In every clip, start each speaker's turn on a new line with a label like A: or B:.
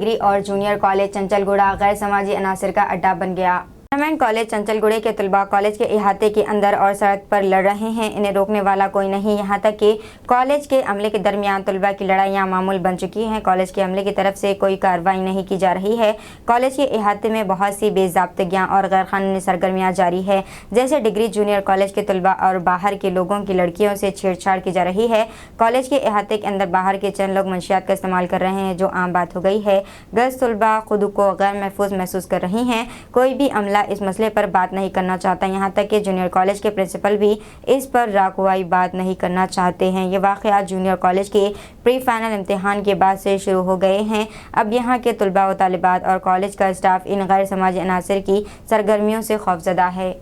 A: Degree और junior college Chanchalguda गैर समाजी अनासर का अड्डा बन गया। गवर्नमेंट कॉलेज चंचलगुड़े के तलबा कॉलेज के इहाते के अंदर और सड़क पर लड़ रहे हैं, इन्हें रोकने वाला कोई नहीं। यहाँ तक कि कॉलेज के अमले के दरमियान तलबा की लड़ाइयाँ मामूल बन चुकी हैं। कॉलेज के अमले की तरफ से कोई कार्रवाई नहीं की जा रही है। कॉलेज के इहाते में बहुत सी बेज़ाब्तगियाँ और गैर कानूनी सरगर्मियाँ जारी है, जैसे डिग्री जूनियर कॉलेज के तलबा और बाहर के लोगों की लड़कियों से छेड़छाड़ की जा रही है। कॉलेज के इहाते के अंदर बाहर के चंद लोग मंशियात का इस्तेमाल कर रहे हैं, जो आम बात हो गई है। गर्ल्स तलबा खुद को गैर महफूज महसूस कर रही हैं। कोई भी अमला इस मसले पर बात नहीं करना चाहता। यहाँ तक कि जूनियर कॉलेज के प्रिंसिपल भी इस पर राकुआई बात नहीं करना चाहते हैं। ये वाक़यात जूनियर कॉलेज के प्री फाइनल इम्तिहान के बाद से शुरू हो गए हैं। अब यहाँ के तलबा व तालिबात और कॉलेज का स्टाफ इन गैर समाजी अनासर की सरगर्मियों से खौफजदा है।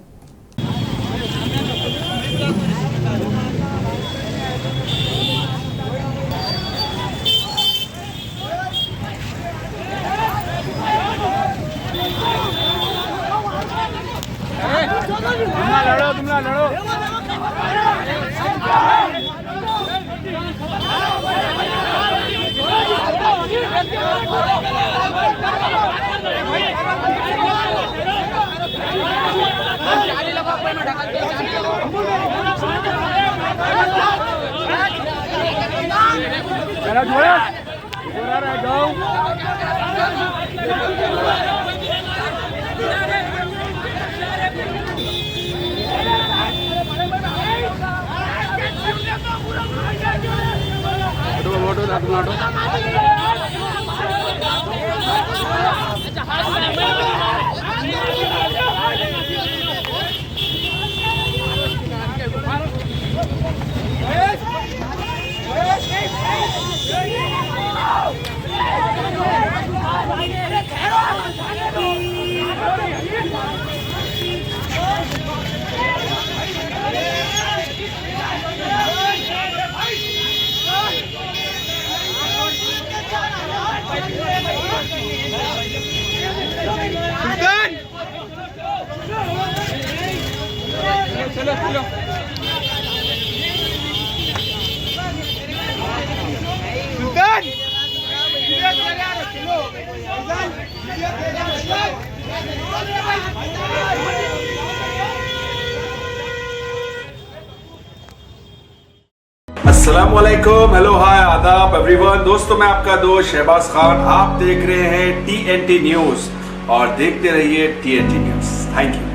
B: तुमला लड़ो चलो चलो
C: अस्सलाम वालेकुम, हेलो, हाय, आदाब एवरीवन। दोस्तों, मैं आपका दोस्त शहबाज खान। आप देख रहे हैं TNT न्यूज और देखते रहिए TNT न्यूज। Thank you.